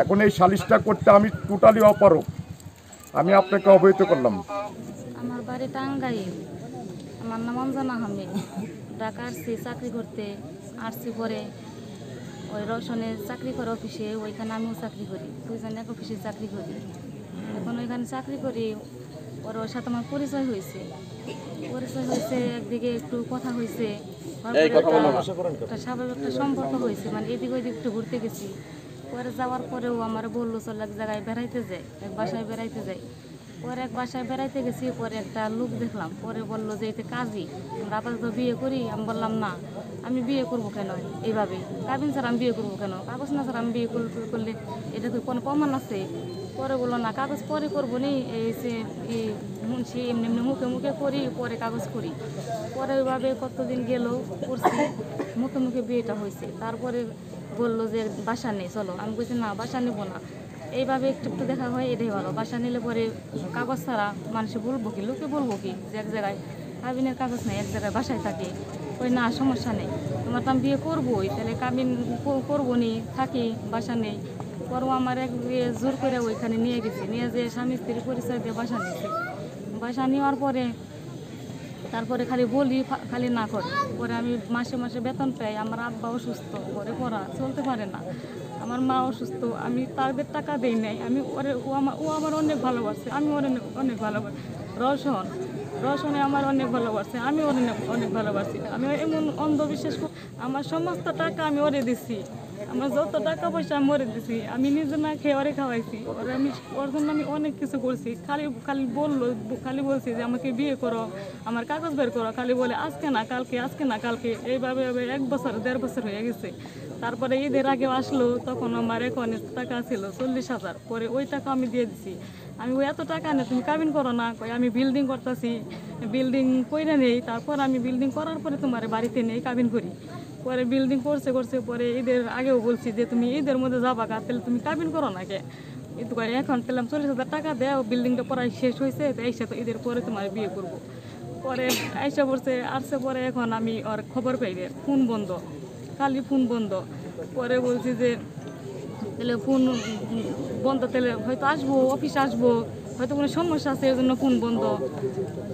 এখন এই সালিশটা করতে আমি টোটালি অপারগ। আমি আপনাকে অবহিত করলাম। আমার বাড়ি টাঙ্গাইল, আমার নাম অঞ্জনা আহমেদ। ঢাকা আসছি চাকরি করতে, আসছি পরে ওই রওশনে চাকরি করে অফিসে, ওইখানে আমিও চাকরি করি, দুইজন এক অফিসে চাকরি করি। এখন ওইখানে চাকরি করি, ওর ওর সাথে আমার পরিচয় হয়েছে। একদিকে একটু কথা হয়েছে, একটা স্বাভাবিক একটা সম্পর্ক হয়েছে, মানে এদিক ওইদিক একটু ঘুরতে গেছি। পরে যাওয়ার পরেও আমার বললো চল এক জায়গায় বেড়াইতে যাই, এক বাসায় বেড়াইতে যাই। পরে এক বাসায় বেড়াইতে গেছি, পরে একটা লোক দেখলাম, পরে বললো যে এতে কাজী, আমরা আপাতত বিয়ে করি। আমি বললাম না, আমি বিয়ে করবো কেন এইভাবে, কাবিন ছাড়া আমি বিয়ে করবো কেন, কাগজ না ছাড়া আমি বিয়ে করলে এটা তো কোনো প্রমাণ আছে। পরে বললো না, কাগজ পরে করবো নি, এই যে মুন্সি এমনি এমনি মুখে মুখে করি, পরে কাগজ করি। পরে ওইভাবে কতদিন গেল, করছি, মুখে মুখে বিয়েটা হয়েছে। তারপরে বললো যে বাসা নেই, চলো। আমি বলছি না, বাসা নেবো না, এইভাবে একটু একটু দেখা হয়, এটাই ভালো। বাসা নিলে পরে কাগজ ছাড়া মানুষে বলবো কি, লোকে বলবো কি যে এক জায়গায় কাবিনের কাগজ নেই, এক জায়গায় বাসায় থাকে। ওই না, সমস্যা নেই, তোমার তো আমি বিয়ে করবোই, তাহলে কাবিন করবো নি, থাকি, বাসা নেই। পরও আমার এক জোর করে ওইখানে নিয়ে গেছি, নিয়ে যে স্বামী স্ত্রীর পরিচয় দিয়ে বাসা নিয়েছি। বাসা নেওয়ার পরে তারপরে খালি বলি, খালি না করে। পরে আমি মাসে মাসে বেতন পাই। আমার আব্বা অসুস্থ, ঘরে পড়া চলতে পারে না, আমার মা অসুস্থ, আমি তাদের টাকা দেই নাই। আমি ওরে ও আমার অনেক ভালোবাসে, আমি ওর অনেক ভালোবাসি। রসনে আমার অনেক ভালোবাসে, আমি ওর অনেক ভালোবাসি। আমি এমন অন্ধবিশ্বাস, আমার সমস্ত টাকা আমি ওরে দিছি, আমার যত টাকা পয়সা আমি ওরে দিছি। আমি নিজে না খেয়ে ওরে খাওয়াইছি, ওরে আমি ওর জন্য আমি অনেক কিছু করছি। খালি বলছি যে আমাকে বিয়ে করো, আমার কাগজ বের করো, খালি বলে আজকে না কালকে, আজকে না কালকে, এইভাবে 1 বছর 1.5 বছর হয়ে গেছে। তারপরে ঈদের আগে আসলো, তখন আমার অ্যাকাউন্টে টাকা ছিল 40,000, পরে ওই টাকা আমি দিয়ে দিছি। আমি ওই এত টাকা নেই, তুমি কাবিন করো না, আমি বিল্ডিং করতেছি, বিল্ডিং কইরা নেই, তারপর আমি বিল্ডিং করার পরে তোমার বাড়িতে নেই কাবিন করি। পরে বিল্ডিং করছে পরে ঈদের আগেও বলছি যে তুমি ঈদের মধ্যে যাবা গা, তাহলে তুমি কাবিন করো না কে, কিন্তু এখন পেলাম 40,000 টাকা দেও, বিল্ডিংটা পড়াই শেষ হয়েছে, তো এই সাথে ঈদের পরে তোমার বিয়ে করবো। পরে আইসা পড়ছে, আসছে পরে এখন আমি ওর খবর পাই রে, ফোন বন্ধ, খালি ফোন বন্ধ। পরে বলছি যে তাহলে ফোন বন্ধ, তাহলে হয়তো আসবো, অফিস আসবো, হয়তো কোনো সমস্যা আছে, এর জন্য ফোন বন্ধ।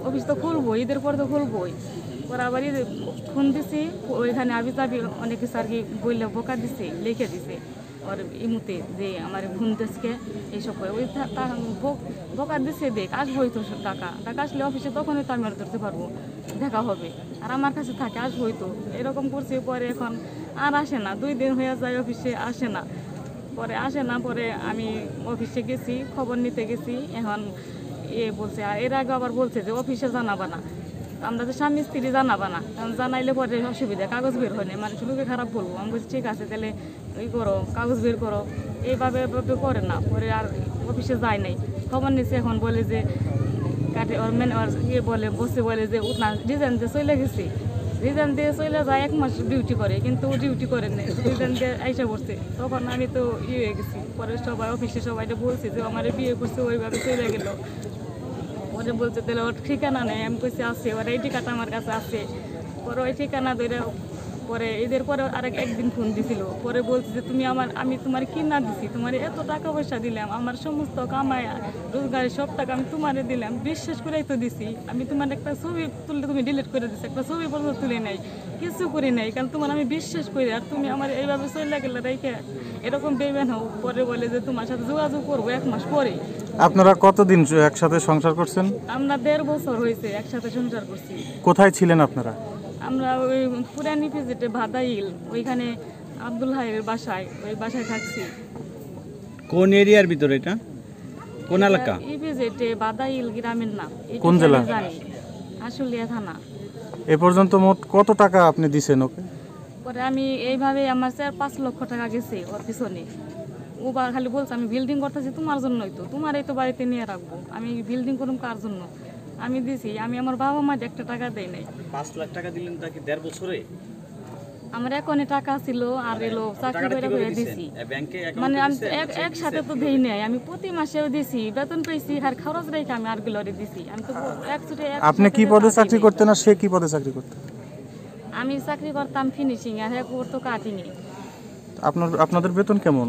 অফিস তো খুলবো, ঈদের পরে তো খুলবোই। পরে আবার ফোন দিছি, ওইখানে আবি যাবি অনেক কিছু আর কি বললে বোকা দিছে, লিখে দিছে ওর ইমুতে যে আমার ফোন দেশকে এইসব করে। ওই বোকা দিছে, দেখ আসবোই তো, টাকা আসলে অফিসে তখনই তো আমি আর ধরতে পারবো, দেখা হবে, আর আমার কাছে থাকে, আসবোই তো, এরকম করছে। পরে এখন আর আসে না, 2 দিন হয়ে যায় অফিসে আসে না। পরে আমি অফিসে গেছি, খবর নিতে গেছি। এখন বলছে, আর এর আগে আবার বলছে যে অফিসে জানাবা না, আমরা যে স্বামী স্ত্রী জানাবা না, কারণ জানাইলে পরে অসুবিধা, কাগজ বের হয় না, মানুষ লোকে খারাপ বলবো। আমি বলছি ঠিক আছে, তাহলে করো, কাগজ বের করো, এইভাবে করে না। পরে আর অফিসে যায় নাই, খবর নিচ্ছে। এখন বলে যে বলে যে উঠনা রিজাইন দিয়ে চলে গেছি, রিজাইন দিয়ে চলে যায়, 1 মাস ডিউটি করে, কিন্তু ডিউটি করে নেই, রিজাইন দিয়ে আইসা পড়ছে। তখন আমি তো হয়ে গেছি। পরে সবাই অফিসে সবাই বলছে যে আমার বিয়ে করছে, ওইভাবে চলে গেল। ওরে বলছে তাহলে ওর ঠিকানা নেই, আমি কইছি আছে, ওর এই ঠিকানা আমার কাছে আছে। পরে ওই ঠিকানা ধরে পরে এদের পরে একদিন ফোন দিছিল, পরে বলছে যে আমি তোমার কি না দিছি, তোমার এত টাকা পয়সা দিলাম, আমার সমস্ত কামাই রোজগারের সব টাকা আমি তোমারে দিলাম, বিশ্বাস করেই তো দিছি। আমি তোমার একটা ছবি তুললে তুমি ডিলিট করে দিচ্ছি, একটা ছবি পর্যন্ত তুলে নাই, কিছু করি নাই, কারণ তোমার আমি বিশ্বাস করি, আর তুমি আমার এইভাবে চলে গেলে রেখে এরকম বেইমান হও। পরে বলে যে তোমার সাথে যোগাযোগ করবো 1 মাস পরে। আপনারা কতদিন একসাথে সংসার করছেন? আমরা 1.5 বছর হয়েছে একসাথে সংসার করছি। কোথায় ছিলেন আপনারা? আমরা ওই পুরানি ভিজিটে ভাদাইল, ওইখানে আব্দুল হাইয়ের বাসায়, ওই বাসায় থাকছি। কোন এরিয়ার ভিতরে এটা, কোন এলাকা? এই ভিজিটে ভাদাইল গ্রামের নাম। কোন জেলা? আশুলিয়া থানা। এ পর্যন্ত মোট কত টাকা আপনি দিছেন ওকে? পরে আমি এইভাবে আমার 4-5 লক্ষ টাকা গেছে ওর পিছনে। ও খালি বলছে আমি বিল্ডিং করতেছি তোমার জন্যই তো, তোমার এই তো বাড়িতে নিয়ে রাখবো, আমি বিল্ডিং করুম কার জন্য? আমি দিছি, আমি আমার বাবা মা 1 টাকা দেয় নাই। 5 লাখ টাকা দিলেন তাকে 1.5 বছরে? আমার এখনই টাকা ছিল, আর এলো চাকরি করে দিছি, মানে আমি একসাথে তো দেই নাই, আমি প্রতি মাসেও দিছি, বেতন পেয়েছি, আর খরচ রেখে আমি আর গুলো দিছি। আমি তো আপনি কি পদে চাকরি করতেন না সে কি পদে চাকরি করতেন? আমি চাকরি করতাম ফিনিশিং, আর হ্যাঁ করতো কাটিং এ। আপনাদের বেতন কেমন?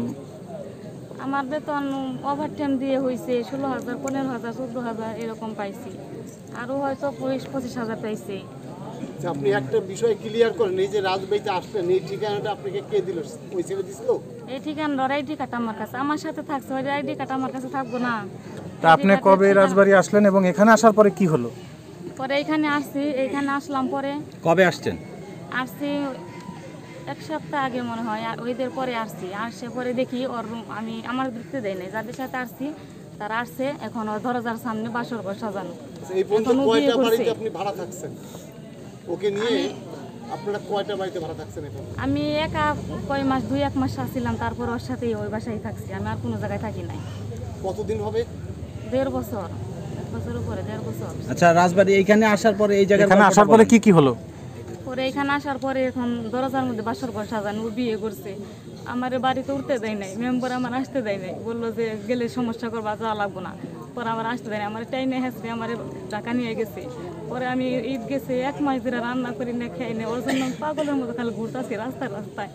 আমার বেতন ওভার টাইম দিয়ে হয়েছে 16,000, 15,000, 14,000 এরকম পাইছি। আরও হয়তো 25,000 পাইছি। আচ্ছা, আপনি একটা বিষয় ক্লিয়ার করেন, এই যে রাজবাড়িতে আসলেন এই ঠিকানাটা আপনাকে কে দিল? ওই ছেলে দিছিল? এই ঠিকানার আইডি কার্ড আমার কাছে, আমার সাথে থাকছে, ওই আইডি কার্ড আমার কাছে থাকবো না। তা আপনি কবে এই রাজবাড়ি আসলেন এবং এখানে আসার পরে কি হলো? পরে এখানে আসছি, এখানে আসলাম, পরে কবে আসছেন? আসছি 1 সপ্তাহ আগে মনে হয়, আর ওইদের পরে আসছি। আসছে পরে দেখি ওর রুম আমি আমার দেখতে দেয় নাই, যাদের সাথে আসছি তারা আসছে, এখন ওর দরজার সামনে বাসর ঘর সাজানো। আচ্ছা, এই পর্যন্ত এখনো বিয়ে কয়টা করছে। বাড়িতে আপনি ভাড়া থাকছেন? ওকে নিয়ে আপনারা কয়টা বাড়িতে ভাড়া থাকছেন এখন? আমি একা কয় মাস, 2-1 মাস আসছিলাম, তারপর ওর সাথেই ওই বাসায় থাকছি। আমি আর কোনো জায়গায় থাকি নাই। কতদিন হবে? 1.5 বছর, 1 বছর উপরে, 1.5 বছর। আচ্ছা, রাজবাড়ি এইখানে আসার পরে এই জায়গায় এখানে আসার পরে কি কি হলো? পরে এখানে আসার পরে এখন দরজার মধ্যে বাসর ঘর সাজানো, ও বিয়ে করছে। আমার বাড়িতে উঠতে দেয় নাই, মেম্বার আমার আসতে দেয় নাই, বললো যে গেলে সমস্যা করবা, যাওয়া লাগবো না। পরে আমার আসতে দেয় না, আমার টাইনে হেসে আমার টাকা নিয়ে গেছে। পরে আমি ঈদ গেছে 1 মাস ধরে রান্না করি না, খেয়ে নেই, ওর জন্য পাগলের মতো খালি ঘুরতেছি রাস্তায় রাস্তায়।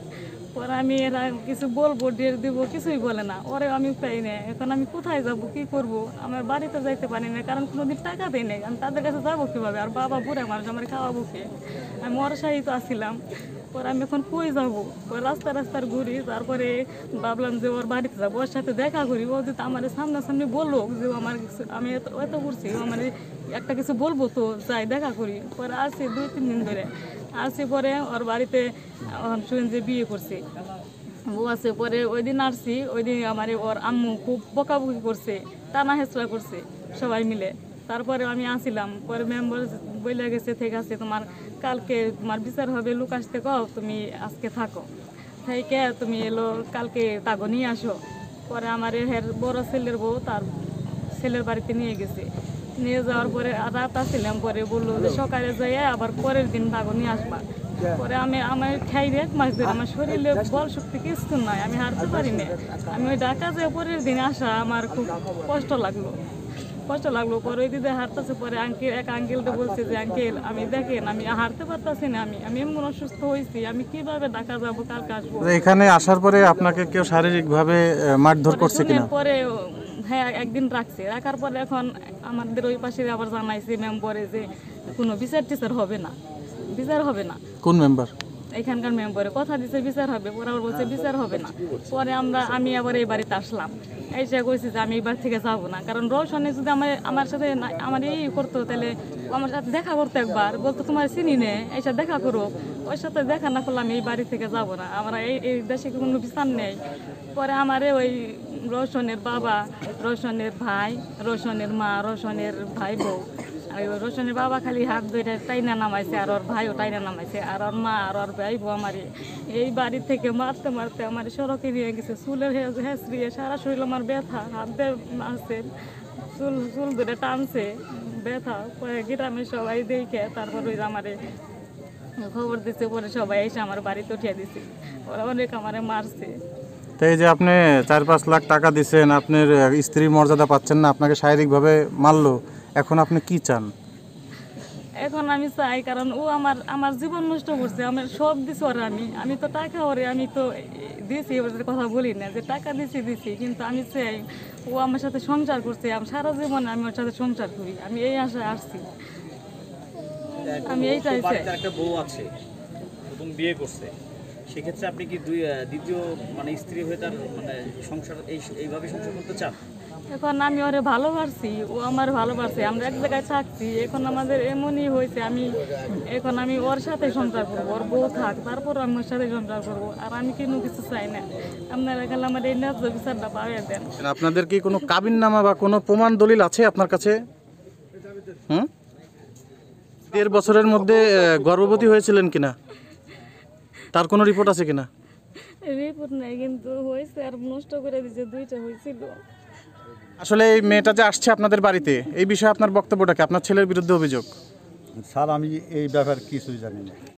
পরে আমি এরা কিছু বলবো, ডেট দিব, কিছুই বলে না। ওরে আমি পাই না, এখন আমি কোথায় যাব, কি করব? আমার বাড়িতে যাইতে পারি না, কারণ কোনোদিন টাকা দেয় নাই। আমি তাদের কাছে যাবো কীভাবে? আর বাবা বুড়া মানুষ, আমার খাওয়াবো কে? আমি ওর সাথে আসছিলাম। পরে আমি এখন কই যাবো? ওই রাস্তার ঘুরি, তারপরে ভাবলাম যে ওর বাড়িতে যাবো, ওর সাথে দেখা করি। ও যদি আমার সামনাসামনি বললো যে আমার আমি এত করছি, ও আমার একটা কিছু বলবো, তো যাই দেখা করি। পরে আসছি 2-3 দিন ধরে আসছি। পরে ওর বাড়িতে শুনেন যে বিয়ে করছে, ও আছে। পরে ওই দিন আসছি, ওই দিন আমার ওর আম্মু খুব বকাবকি করছে, টানা হেঁচড়া করছে সবাই মিলে। তারপরে আমি আসিলাম, পরে মেম্বার বলে গেছে ঠিক আছে, তোমার কালকে তোমার বিচার হবে, লোক আসতে কও, তুমি আজকে থাকো, থেকে তুমি এলো কালকে তাগো নিয়ে আসো। পরে আমার এর বড় ছেলের বউ তার ছেলের বাড়িতে নিয়ে গেছে। নিয়ে যাওয়ার পরে রাত আসছিলাম, পরে বললো যে সকালে যাই আবার পরের দিন তাগো নিয়ে আসবা। পরে আমার খাই 1 মাস ধরে আমার শরীরে বল শক্তি কিছু নাই, আমি হারতে পারি না। আমি ওই ঢাকা যে পরের দিন আসা আমার খুব কষ্ট লাগলো। পরে ওই দিদি হারতেছে, পরে এক আঙ্কেলটা বলছে যে আঙ্কেল আমি দেখেন আমি হারতে পারতাছি না, আমি এমন অসুস্থ হয়েছি, আমি কিভাবে ঢাকা যাবো, কালকে আসবো। এখানে আসার পরে আপনাকে কেউ শারীরিকভাবে মারধর করছে কিনা? পরে হ্যাঁ একদিন রাখার পরে এখন আমাদের ওই পাশে আবার জানাইছে মেম্বারে যে কোনো বিচার হবে না, বিচার হবে না। কোন মেম্বার? এখানকার মেম্বারে কথা দিছে বিচার হবে, পরে আবার বলছে বিচার হবে না। পরে আমি আবার এই বাড়িতে আসলাম, এসে কইছি যে আমি এই বাড়ি থেকে যাবো না, কারণ রোশনে যদি আমার সাথে আমার এই করতো, তাহলে ও আমার সাথে দেখা করতো, একবার বলতো তোমার চিনি নে, এসে দেখা করো। ওর সাথে দেখা না করলে আমি এই বাড়ি থেকে যাবো না, আমরা এই দেশে কোনো বিচার নেই। পরে আমারে ওই রোশনের বাবা, রোশনের ভাই, রোশনের মা, রোশনের ভাই বউ, আর ওই রোশনের বাবা খালি হাত ধরে টাইনা নামাইছে, আর ওর ভাইও টাইনা নামাইছে, আর ওর মা আর ওর ভাই বউ আমার এই বাড়ি থেকে মারতে মারতে আমার সড়কে নিয়ে গেছে। চুলের হেঁচড়িয়ে সারা শরীর আমার ব্যথা, হাত দিয়ে মারছে, চুল ধরে টানছে, ব্যথা। পরে গ্রামে সবাই দেখে তারপর ওই আমারে খবর দিচ্ছে, পরে সবাই এসে আমার বাড়িতে উঠিয়ে দিছে, ওরা অনেক আমারে মারছে। তো এই যে আপনি 4-5 লাখ টাকা দিচ্ছেন, আপনার স্ত্রী মর্যাদা পাচ্ছেন না, আপনাকে শারীরিকভাবে মারলো, এখন আপনি কি চান? এখন আমি চাই, কারণ ও আমার জীবন নষ্ট করছে, আমার সব দিছি ওরে, আমি তো টাকা ওরে আমি তো দিয়েছি, ওদের কথা বলি না যে টাকা দিছি, কিন্তু আমি চাই ও আমার সাথে সংসার করছে, আমি সারা জীবনে আমি ওর সাথে সংসার করি, আমি এই আশায় আসছি, আমি এই চাইছি। একটা বউ আছে, নতুন বিয়ে করছে, সেক্ষেত্রে আপনি কি দ্বিতীয় মানে স্ত্রী হয়ে তার মানে সংসার এইভাবে সংসার করতে চান? এখন আমি ওরে ভালোবাসি, ও আমার ভালোবাসে, আমরা এক জায়গায় থাকছি, এখন আমাদের এমনই হয়েছে, এখন আমি ওর সাথে সংসার করবো, ওর বউ থাক, তারপর আমি ওর সাথে সংসার করবো, আর আমি কোনো কিছু চাই না। আপনারা খালি আমার এই ন্যায্য বিচারটা পাইয়ে দেন। আপনাদের কি কোনো কাবিননামা বা কোনো প্রমাণ দলিল আছে আপনার কাছে? 1.5 বছরের মধ্যে গর্ভবতী হয়েছিলেন কিনা, তার কোনো রিপোর্ট আছে কিনা? রিপোর্ট নাই, কিন্তু হয়েছে, আর নষ্ট করে দিয়েছে, 2টা হয়েছিল। আসলে এই মেয়েটা যে আসছে আপনাদের বাড়িতে, এই বিষয়ে আপনার বক্তব্যটা কি? আপনার ছেলের বিরুদ্ধে অভিযোগ। স্যার আমি এই ব্যাপার কিছুই জানি না।